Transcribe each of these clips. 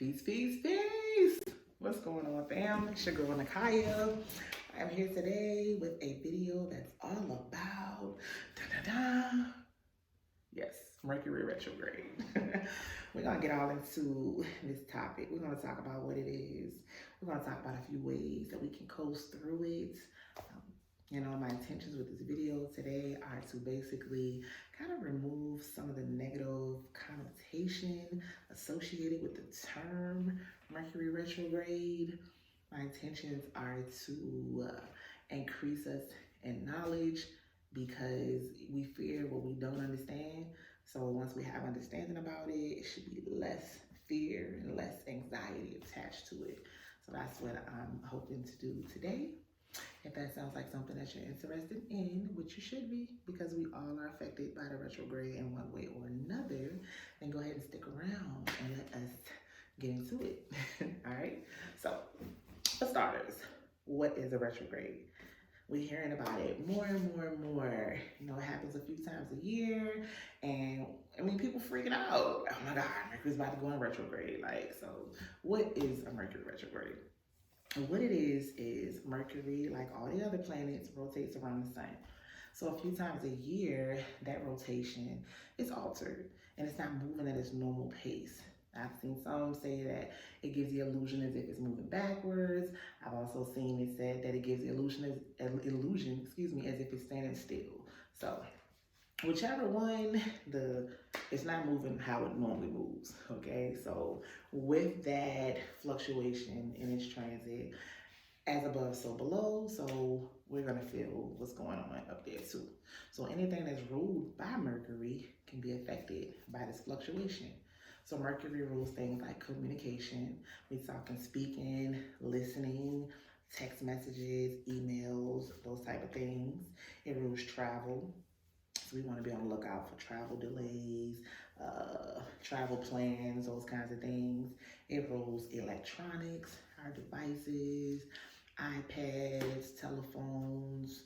Peace, peace, peace. What's going on, fam? It's your girl, Nakaya. I'm here today with a video that's all about, yes, Mercury Retrograde. We're going to get all into this topic. We're going to talk about what it is. We're going to talk about a few ways that we can coast through it. My intentions with this video today are to basically kind of remove some of the negative connotation associated with the term Mercury Retrograde. My intentions are to increase us in knowledge because we fear what we don't understand. So once we have understanding about it, it should be less fear and less anxiety attached to it. So that's what I'm hoping to do today. If that sounds like something that you're interested in, which you should be, because we all are affected by the retrograde in one way or another, then go ahead and stick around and let us get into it. All right? So, for starters, what is a retrograde? We're hearing about it more and more and more. It happens a few times a year, and people freaking out. Oh my God, Mercury's about to go in retrograde. So what is a Mercury retrograde? And what it is Mercury, like all the other planets, rotates around the sun. So a few times a year, that rotation is altered and it's not moving at its normal pace. I've seen some say that it gives the illusion as if it's moving backwards. I've also seen it said that it gives the illusion as if it's standing still. So whichever one, it's not moving how it normally moves, okay? So with that fluctuation in its transit, as above, so below, so we're gonna feel what's going on up there too. So anything that's ruled by Mercury can be affected by this fluctuation. So Mercury rules things like communication. We talking speaking, listening, text messages, emails, those type of things. It rules travel. So we want to be on the lookout for travel delays, travel plans, those kinds of things. It rules electronics, our devices, iPads, telephones,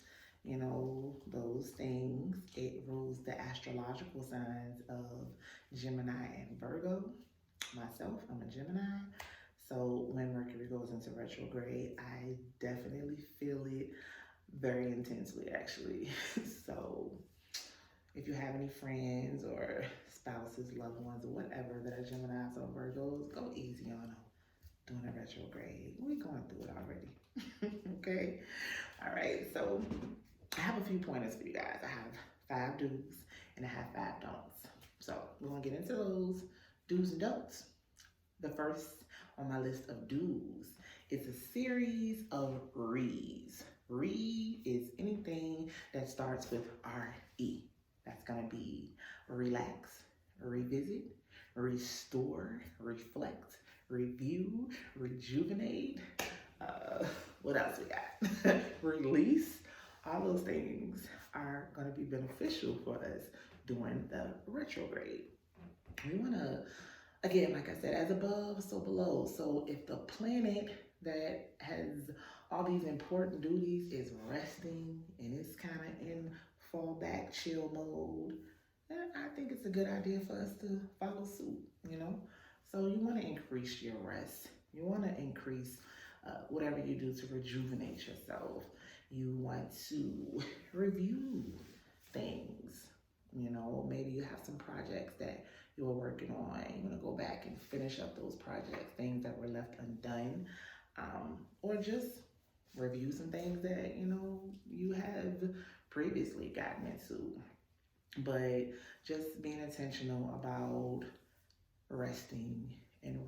those things. It rules the astrological signs of Gemini and Virgo. Myself, I'm a Gemini. So when Mercury goes into retrograde, I definitely feel it very intensely, actually. So if you have any friends or spouses, loved ones, or whatever that are Geminis or Virgos, go easy on them during a retrograde. We're going through it already. Okay? All right, so I have a few pointers for you guys. I have 5 do's and I have 5 don'ts. So we're going to get into those do's and don'ts. The first on my list of do's is a series of re's. Re is anything that starts with R-E. That's going to be relax, revisit, restore, reflect, review, rejuvenate. What else we got? Release. All those things are going to be beneficial for us during the retrograde. We want to, again, like I said, as above, so below. So if the planet that has all these important duties is resting and it's kind of in fallback, chill mode, then I think it's a good idea for us to follow suit, So you want to increase your rest. You want to increase whatever you do to rejuvenate yourself. You want to review things. Maybe you have some projects that you were working on. You want to go back and finish up those projects, things that were left undone, or just review some things that, you have previously gotten into. But just being intentional about resting and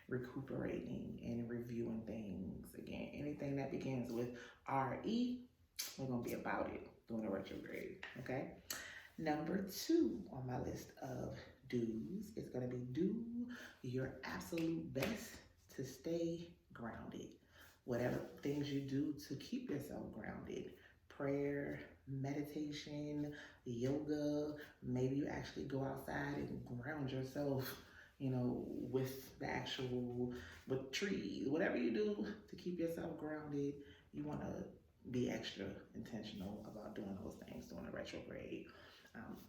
recuperating and reviewing things. Again, anything that begins with R-E, we're going to be about it during the retrograde, okay? Number 2 on my list of do's is going to be do your absolute best to stay grounded. Whatever things you do to keep yourself grounded, prayer, meditation, yoga, maybe you actually go outside and ground yourself, with trees, whatever you do to keep yourself grounded, you want to be extra intentional about doing those things during the retrograde.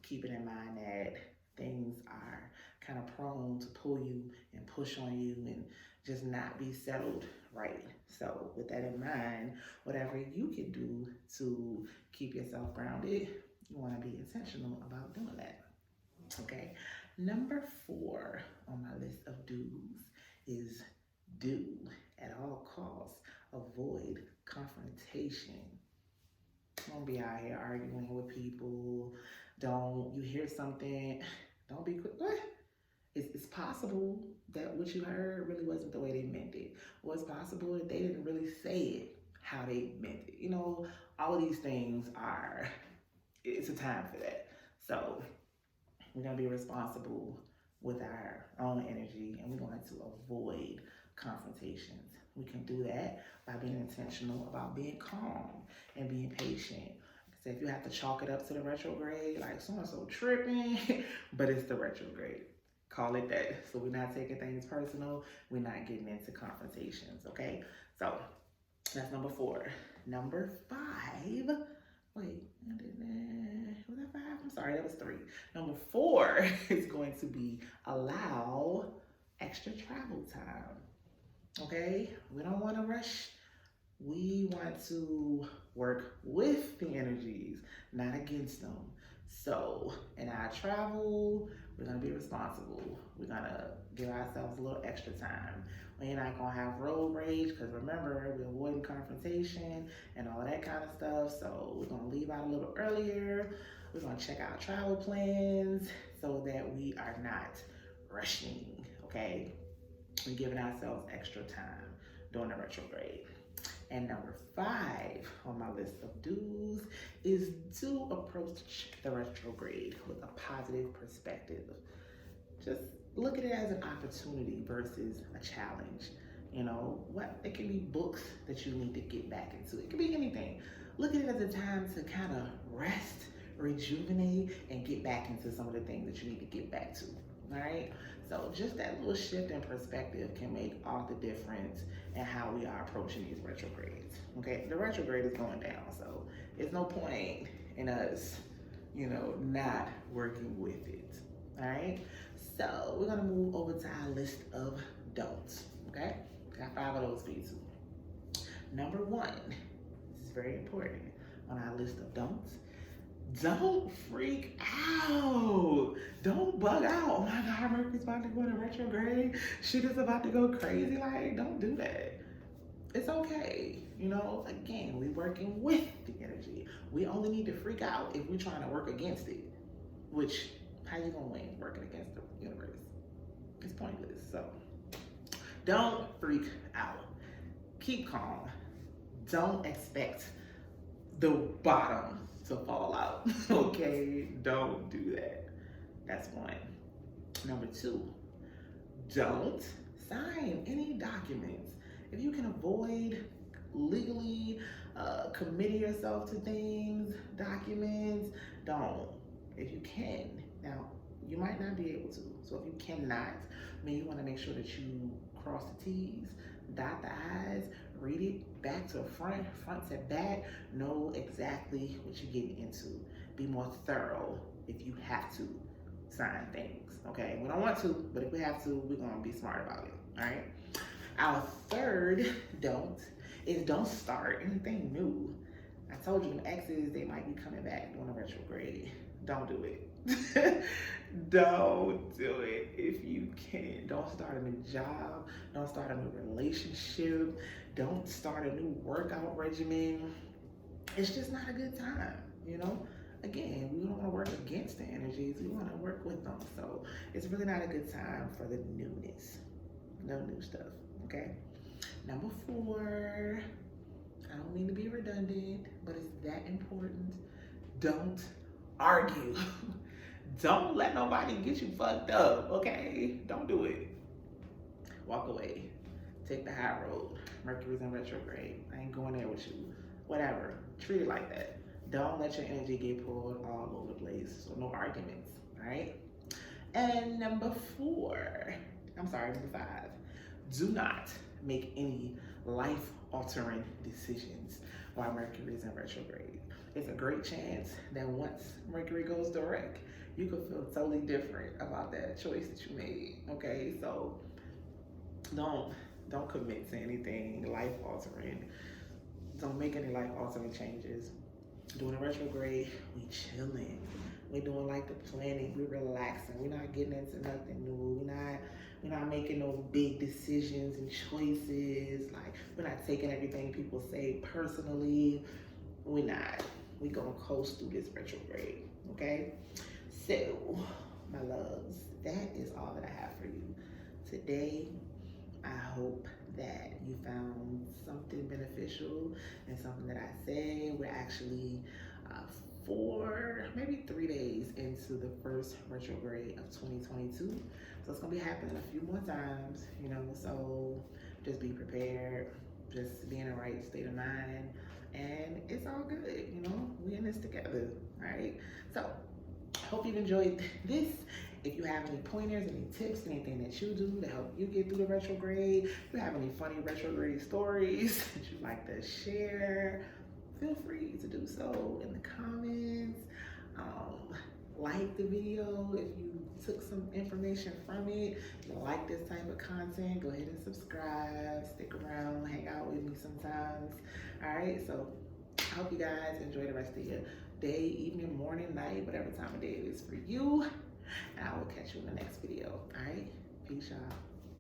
Keeping in mind that things are kind of prone to pull you and push on you and just not be settled right. So with that in mind, whatever you can do to keep yourself grounded, you want to be intentional about doing that. Okay. Number 4 on my list of do's is do at all costs avoid confrontation. Don't be out here arguing with people. Don't you hear something? Don't be quick. What? It's possible that what you heard really wasn't the way they meant it. Or it's possible that they didn't really say it how they meant it. You know, all of these things are, it's a time for that. So we're going to be responsible with our own energy, and we're going to avoid confrontations. We can do that by being intentional about being calm and being patient. So if you have to chalk it up to the retrograde, like so-and-so tripping, but it's the retrograde. Call it that. So we're not taking things personal. We're not getting into confrontations, okay? So that's number 4. Number 5, wait, was that 5? I'm sorry, that was 3. Number 4 is going to be allow extra travel time. Okay, we don't want to rush. We want to work with the energies, not against them. So in our travel, we're going to be responsible. We're going to give ourselves a little extra time. We're not going to have road rage because remember, we're avoiding confrontation and all of that kind of stuff. So we're going to leave out a little earlier. We're going to check out travel plans so that we are not rushing, okay? We're giving ourselves extra time during the retrograde. And number 5 on my list of do's is to approach the retrograde with a positive perspective. Just look at it as an opportunity versus a challenge. You know, it can be books that you need to get back into. It can be anything. Look at it as a time to kind of rest, rejuvenate, and get back into some of the things that you need to get back to. All right? So just that little shift in perspective can make all the difference in how we are approaching these retrogrades. Okay, the retrograde is going down, so there's no point in us, not working with it. All right, so we're gonna move over to our list of don'ts. Okay, got 5 of those for you too. Number 1, this is very important on our list of don'ts. Don't freak out. Don't bug out. Oh my God, Mercury's about to go into retrograde. Shit is about to go crazy. Like, don't do that. It's okay. Again, we're working with the energy. We only need to freak out if we're trying to work against it. Which, how you gonna win working against the universe? It's pointless. So, don't freak out. Keep calm. Don't expect the bottom to fall out. Okay, don't do that. That's 1. Number 2, don't sign any documents. If you can avoid legally committing yourself to things, documents, don't. If you can. Now, you might not be able to. So if you cannot, you want to make sure that you cross the T's, dot the I's, read it back to front to back, know exactly what you're getting into. Be more thorough if you have to sign things, okay? We don't want to, but if we have to, we're gonna be smart about it, all right? Our 3rd don't is don't start anything new. I told you, them exes, they might be coming back during a retrograde. Don't do it. Don't do it if you can. Don't start a new job. Don't start a new relationship. Don't start a new workout regimen. It's just not a good time, Again, we don't want to work against the energies. We want to work with them. So it's really not a good time for the newness. No new stuff, okay? Number 4, I don't mean to be redundant, but it's that important. Don't argue. Don't let nobody get you fucked up, okay? Don't do it. Walk away. Take the high road. Mercury's in retrograde. I ain't going there with you. Whatever. Treat it like that. Don't let your energy get pulled all over the place. So no arguments, all right? And number 5. Do not make any life-altering decisions while Mercury is in retrograde. It's a great chance that once Mercury goes direct, you could feel totally different about that choice that you made. Okay, so don't commit to anything life altering. Don't make any life altering changes. Doing a retrograde, we chilling. We doing like the planning. We relaxing. We're not getting into nothing new. We're not making no big decisions and choices. Like, we're not taking everything people say personally. We're not. We gonna coast through this retrograde. Okay. So, my loves, that is all that I have for you today. I hope that you found something beneficial and something that I said. We're actually maybe 3 days into the first retrograde of 2022. So it's gonna be happening a few more times, you know, so just be prepared, just be in the right state of mind, and it's all good, you know, we in this together, all right? So hope you've enjoyed this. If you have any pointers, any tips, anything that you do to help you get through the retrograde, if you have any funny retrograde stories that you'd like to share, feel free to do so in the comments. Like the video if you took some information from it. If you like this type of content, go ahead and subscribe, stick around, hang out with me sometimes. All right, so I hope you guys enjoy the rest of your day, evening, morning, night, whatever time of day it is for you. And I will catch you in the next video. All right, peace, y'all.